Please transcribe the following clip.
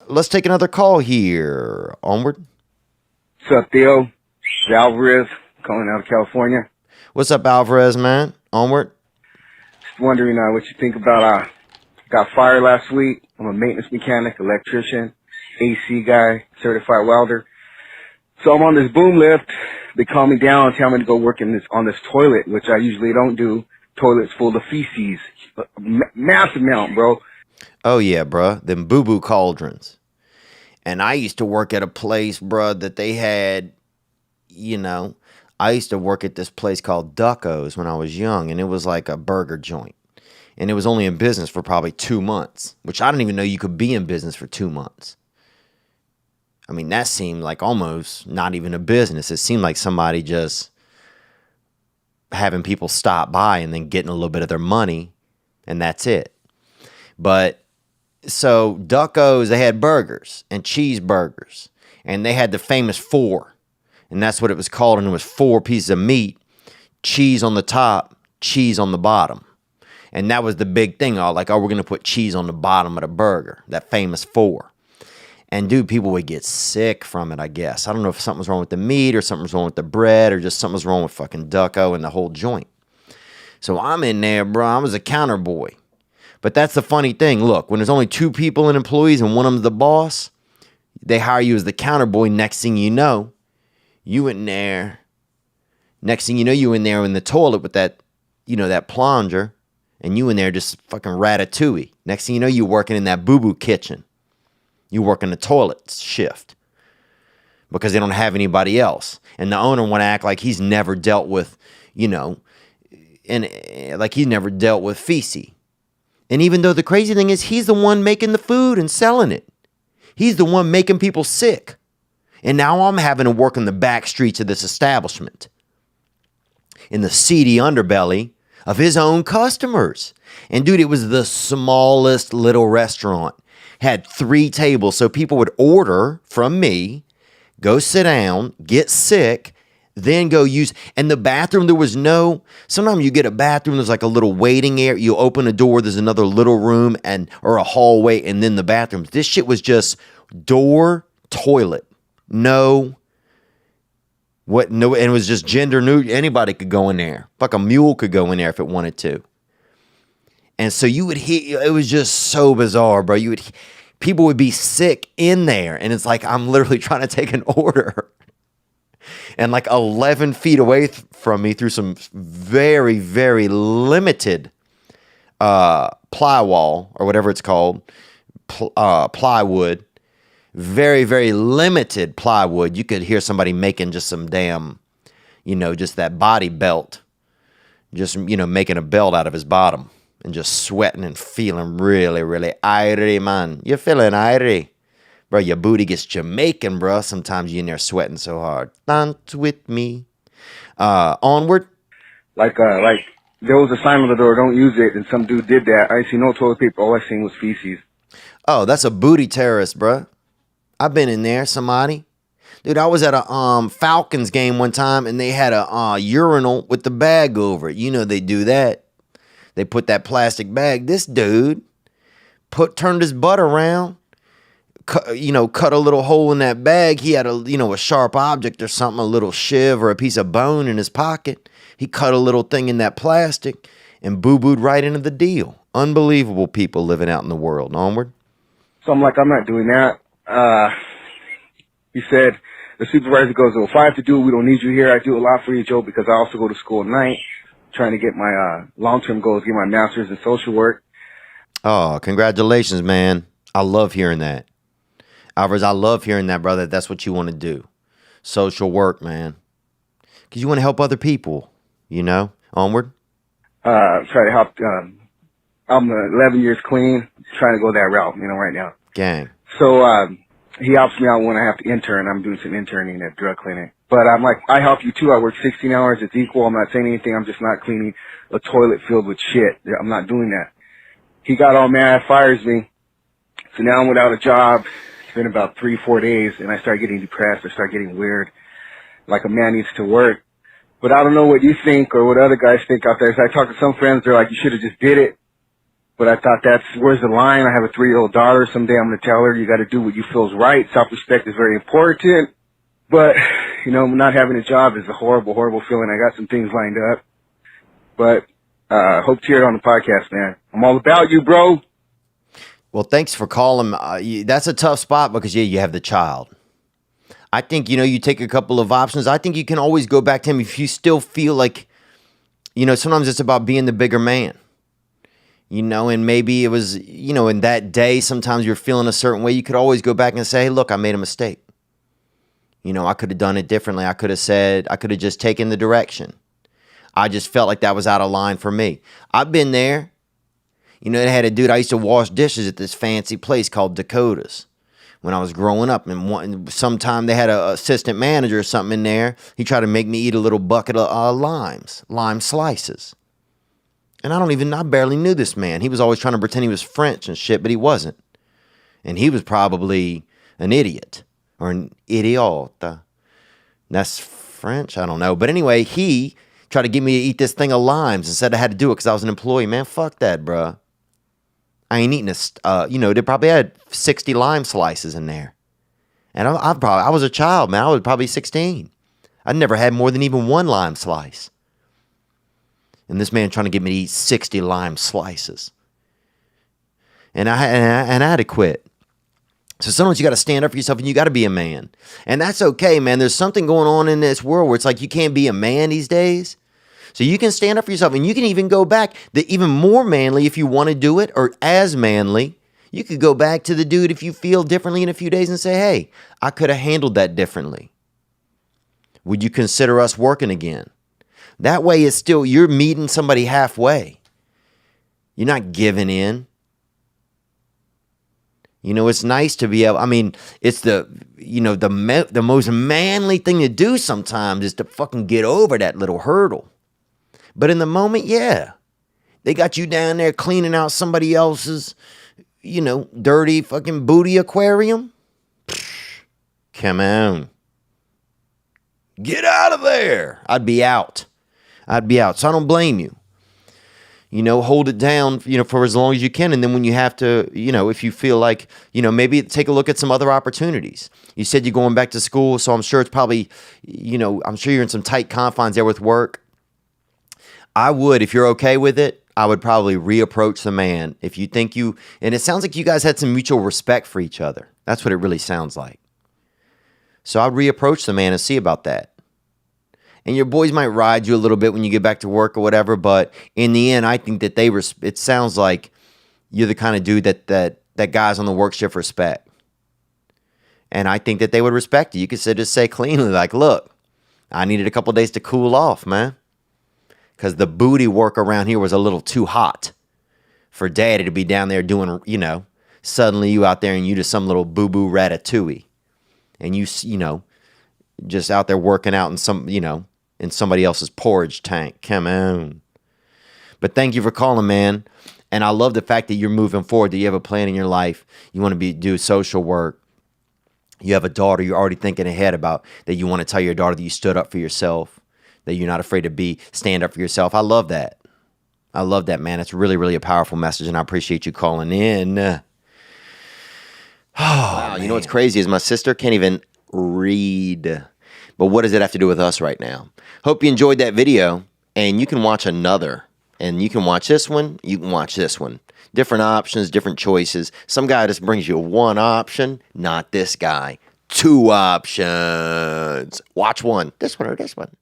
Let's take another call here. Onward. What's up, Theo? Alvarez, calling out of California. What's up, Alvarez, man? Onward. Just wondering what you think about, got fired last week. I'm a maintenance mechanic, electrician, AC guy, certified welder. So I'm on this boom lift. They call me down and tell me to go work on this toilet, which I usually don't do. Toilet's full of feces. Massive amount, bro. Oh, yeah, bruh. Them boo-boo cauldrons. And I used to work at a place, bruh, that they had, I used to work at this place called Ducko's when I was young, and it was like a burger joint. And it was only in business for probably 2 months, which I didn't even know you could be in business for 2 months. I mean, that seemed like almost not even a business. It seemed like somebody just having people stop by and then getting a little bit of their money, and that's it. But so Ducko's, they had burgers and cheeseburgers, and they had the famous 4, and that's what it was called. And it was 4 pieces of meat, cheese on the top, cheese on the bottom. And that was the big thing. We're going to put cheese on the bottom of the burger, that famous 4. And dude, people would get sick from it, I guess. I don't know if something was wrong with the meat or something was wrong with the bread or just something was wrong with fucking Ducko and the whole joint. So I'm in there, bro. I was a counter boy. But that's the funny thing. Look, when there's only 2 people and employees and one of them's the boss, they hire you as the counter boy. Next thing you know, you in there. Next thing you know, you in there in the toilet with that, that plunger. And you in there just fucking ratatouille. Next thing you know, you working in that boo-boo kitchen. You work in the toilet shift because they don't have anybody else. And the owner want to act like he's never dealt with, and like he's never dealt with feces. And even though the crazy thing is he's the one making the food and selling it. He's the one making people sick. And now I'm having to work in the back streets of this establishment, in the seedy underbelly of his own customers. And dude, it was the smallest little restaurant. Had 3 tables, so people would order from me, go sit down, get sick, then go use. And the bathroom, there was no. Sometimes you get a bathroom, there's like a little waiting area. You open a door, there's another little room or a hallway, and then the bathrooms. This shit was just door, toilet, and it was just gender neutral. Anybody could go in there. Like a mule could go in there if it wanted to. And so you would hear, it was just so bizarre, bro. People would be sick in there. And it's like, I'm literally trying to take an order. And like 11 feet away from me through some very, very limited plywall or whatever it's called, plywood, very, very limited plywood. You could hear somebody making just some damn, just that body belt, just, making a belt out of his bottom. And just sweating and feeling really, really irie, man. You're feeling irie. Bro, your booty gets Jamaican, bro. Sometimes you're in there sweating so hard. Dance with me. Onward. Like there was a sign on the door, don't use it, and some dude did that. I see no toilet paper. All I seen was feces. Oh, that's a booty terrorist, bro. I've been in there, somebody. Dude, I was at a Falcons game one time, and they had a urinal with the bag over it. They do that. They put that plastic bag. This dude turned his butt around, cut a little hole in that bag. He had a sharp object or something, a little shiv or a piece of bone in his pocket. He cut a little thing in that plastic and boo-booed right into the deal. Unbelievable people living out in the world. Onward. So I'm like, I'm not doing that. He said, the supervisor goes, well, if I have to do it, we don't need you here. I do a lot for you, Joe, because I also go to school at night. Trying to get my long-term goals, get my master's in social work. Oh, congratulations, man. I love hearing that. Alvarez, I love hearing that, brother. That's what you want to do. Social work, man. Because you want to help other people, Onward. Try to help. I'm 11 years clean. Trying to go that route, right now. Gang. So he helps me out when I have to intern. I'm doing some interning at drug clinic. But I'm like, I help you too. I work 16 hours. It's equal. I'm not saying anything. I'm just not cleaning a toilet filled with shit. I'm not doing that. He got all mad, fires me. So now I'm without a job. It's been about 3-4 days, and I start getting depressed. I start getting weird, like a man needs to work. But I don't know what you think or what other guys think out there. So I talk to some friends. They're like, you should have just did it. But I thought where's the line? I have a 3-year-old daughter. Someday I'm going to tell her you got to do what you feel is right. Self-respect is very important. But, not having a job is a horrible, horrible feeling. I got some things lined up. But, hope to hear it on the podcast, man. I'm all about you, bro. Well, thanks for calling. That's a tough spot because, yeah, you have the child. I think, you take a couple of options. I think you can always go back to him if you still feel like, sometimes it's about being the bigger man. And maybe it was, in that day, sometimes you're feeling a certain way. You could always go back and say, hey, look, I made a mistake. I could have done it differently. I could have just taken the direction. I just felt like that was out of line for me. I've been there. It had a dude, I used to wash dishes at this fancy place called Dakota's when I was growing up. And sometime they had an assistant manager or something in there. He tried to make me eat a little bucket of lime slices. And I barely knew this man. He was always trying to pretend he was French and shit, but he wasn't. And he was probably an idiot or an idiota. That's French? I don't know. But anyway, he tried to get me to eat this thing of limes and said I had to do it because I was an employee. Man, fuck that, bruh. I ain't eating this. They probably had 60 lime slices in there. And I was a child, man. I was probably 16. I'd never had more than even one lime slice. And this man trying to get me to eat 60 lime slices. And I had to quit. So sometimes you got to stand up for yourself and you got to be a man. And that's okay, man. There's something going on in this world where it's like you can't be a man these days. So you can stand up for yourself and you can even go back even more manly if you want to do it, or as manly. You could go back to the dude if you feel differently in a few days and say, hey, I could have handled that differently. Would you consider us working again? That way it's still, you're meeting somebody halfway. You're not giving in. It's nice to be able, it's the most manly thing to do sometimes is to fucking get over that little hurdle. But in the moment, yeah, they got you down there cleaning out somebody else's, dirty fucking booty aquarium. Come on. Get out of there. I'd be out. So I don't blame you. Hold it down, for as long as you can. And then when you have to, if you feel like, maybe take a look at some other opportunities. You said you're going back to school, so I'm sure it's probably, I'm sure you're in some tight confines there with work. I would, if you're okay with it, I would probably reapproach the man. If you think and it sounds like you guys had some mutual respect for each other. That's what it really sounds like. So I'd reapproach the man and see about that. And your boys might ride you a little bit when you get back to work or whatever, but in the end, I think that it sounds like you're the kind of dude that guys on the work shift respect. And I think that they would respect you. You could just say cleanly, like, look, I needed a couple days to cool off, man. Because the booty work around here was a little too hot for daddy to be down there doing, suddenly you out there and you just some little boo-boo ratatouille. And you just out there working out in somebody else's porridge tank. Come on. But thank you for calling, man. And I love the fact that you're moving forward, that you have a plan in your life. You want to do social work. You have a daughter. You're already thinking ahead about that. You want to tell your daughter that you stood up for yourself, that you're not afraid to stand up for yourself. I love that. I love that, man. It's really, really a powerful message, and I appreciate you calling in. Oh, wow. You know what's crazy is my sister can't even read. But what does it have to do with us right now? Hope you enjoyed that video, and you can watch another. And you can watch this one, you can watch this one. Different options, different choices. Some guy just brings you one option, not this guy. 2 options. Watch one, this one or this one.